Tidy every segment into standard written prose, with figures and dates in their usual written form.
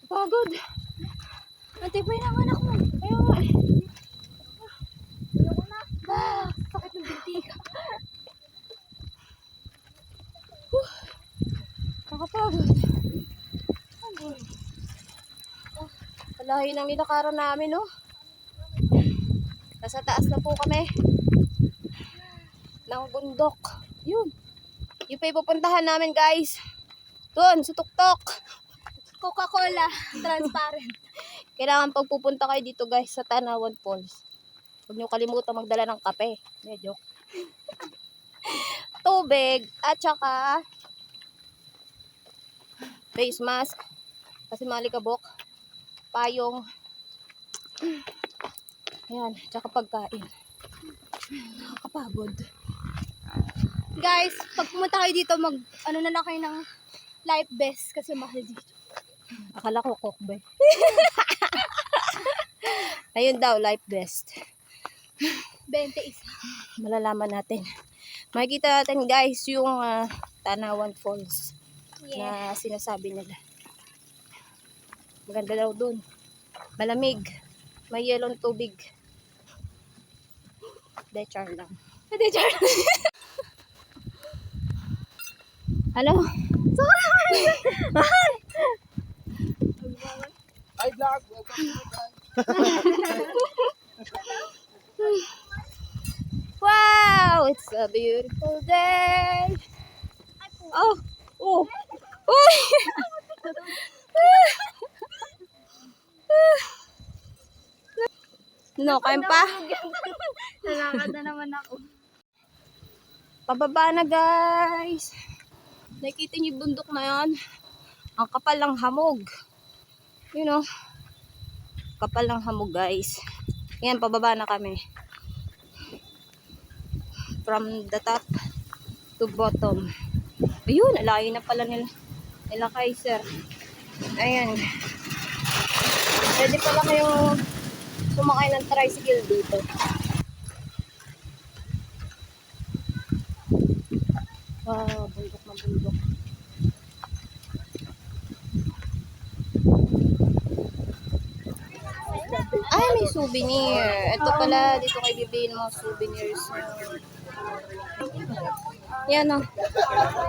Pagod. Matibay naman ako. Kaya nga eh. Ayoko na. Sakit ng bintiga. Nakapagod. Palahin ang nilakaran namin, no? Nasa taas na po kami ng bundok. Yun. Yung pa ipupuntahan namin, guys. Doon, sa tuktok. Coca-Cola. Transparent. Kailangan pag pupunta kayo dito, guys, sa Tanawan Falls. Huwag niyo kalimutan magdala ng kape. Medyo. Tubig. At saka face mask. Kasi malikabok. Payong. Ayan. Tsaka pagkain. Nakakapagod. Guys, pag pumunta kayo dito, ano na lang kayo ng life vest kasi mahal dito. Akala ko kokbe. Ayun daw, life vest. 21. Malalaman natin. Makikita natin, guys, yung Tanawan Falls na sinasabi nila. Maganda daw dun. Malamig. May yellow tubig. Dechar lang. Dechar. Ano? Hi vlog, welcome to my Wow! It's a beautiful day. Oh! Oh! Uy! No, kain pa? Nalakad na naman ako. Pababa na, guys. Nakikita niyo yung bundok na yan. Ang kapal ng hamog. You know. Kapal ng hamog, guys. Yan, pababa na kami. From the top to bottom. Ayun, alayo na pala nila Kaiser. Ayan. Pwede pala kayong sumakay ng tricycle dito. Wow, bundok na bundok. Ay, may souvenir. Ito pala, dito kayo bibiliin mo souvenirs. Yan o.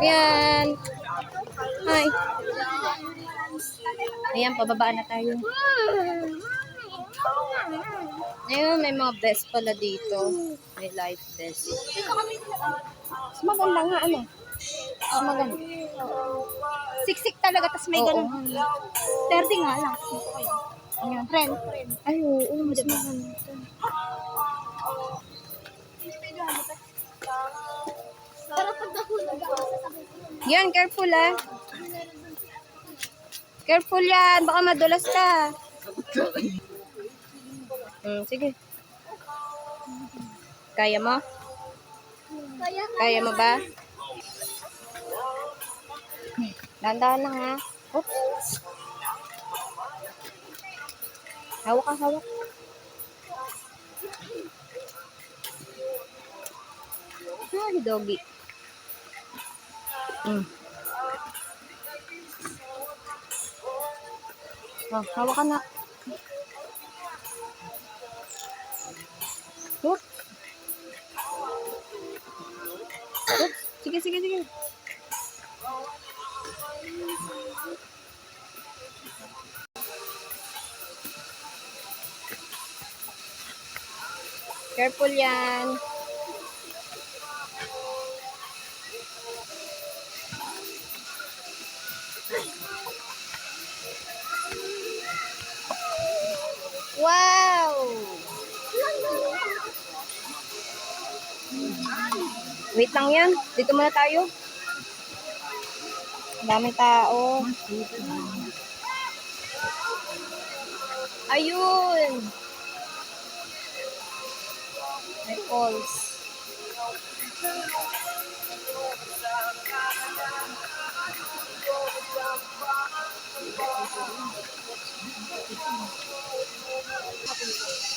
Yan. Hi. Ayan, pababa na tayo. Ayun, may mga vest pala dito. May life vest. Mas maganda nga, ano? Mas maganda. Siksik talaga, tas may ganun. 30 nga lang. Ayan. Friend. Ay, oo, mas maganda. Pero pag nahulog ako sa Yan, careful ah. Careful yan, baka madulas ka. Sige. Kaya mo? Kaya mo ba? Dahan-dahan lang ha. Oops. Hawak ka, hawak. Ay, doggy. Oh, hawak ka na. Oops. Oops. Sige, sige, sige. Careful yan. Wow! Wait lang yan. Dito muna tayo. Daming tao. Ayun! May falls.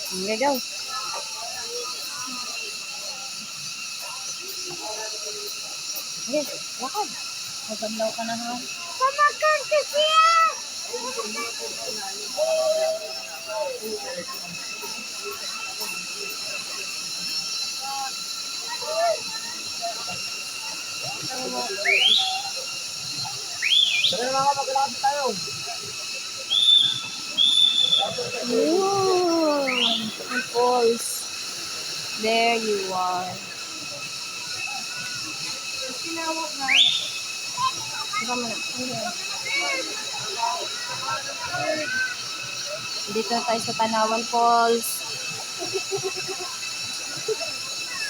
Here we go. Okay, lakad. Magbandaw ka na ha. Pamakan kasi yan! Tara na mga maglalakad tayo. Yun. Ang falls. There you are. Tinawag na. Saka mo na. Dito na tayo sa Tanawan Falls.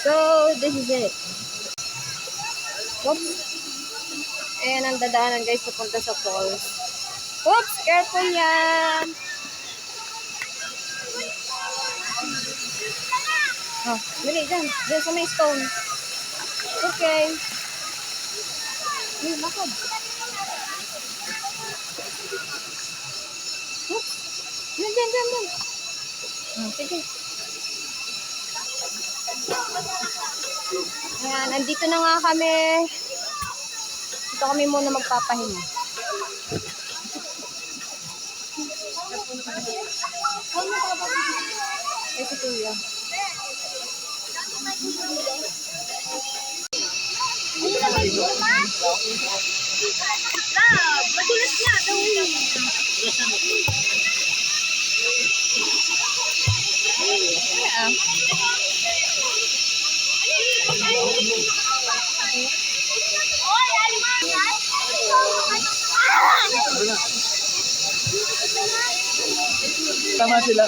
So, this is it. Oops. Ayan ang dadaanan guys papunta sa falls. Oops! Careful yan! Oh, dali dyan. Dyan sa may stone. Okay. Ay, lakad. Oops! Dyan, dyan, dyan, dyan. Sige. Ayan, nandito na nga kami. Dito kami muna magpapahinga. Eh, si Kuya. Madulas na. Tama sila.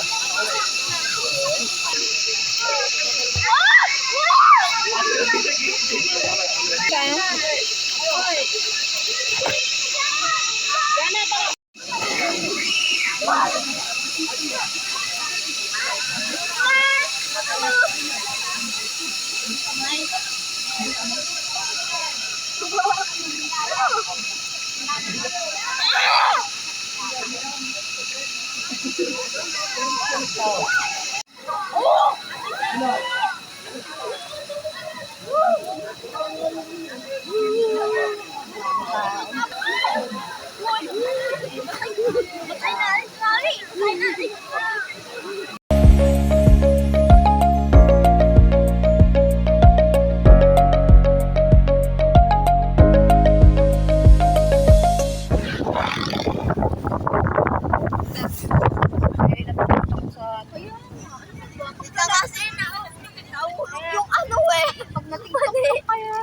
Yung ano eh. Pag natingnan kaya.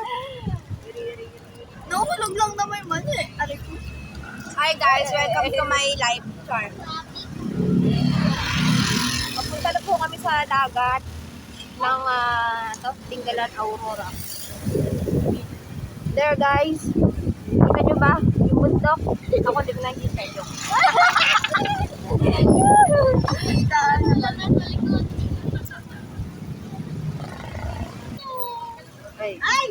Nahulog lang naman yung mani eh. Aray ko. Hi guys, welcome to my life farm. Papunta na po kami sa dagat ng Tinggalan, Aurora. There guys, kita nyo ba? Yung bundok. Ako din nakikita nyo. Ay! Ay!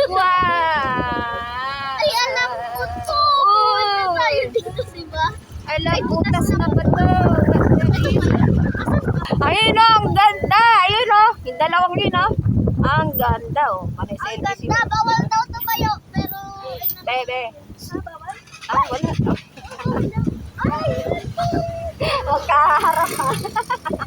Wow! Ay, alam ko to! Oh! Tayo dito, diba? Alay, butas na ba to? Ayun o, ang ganda! Ayun o, yung dalawang yun o. Ang ganda o. Ang ganda, bawal daw tumayo. Pero, Bebe. bawal? Ah, wala. Ay! Huwag ka haharap ha.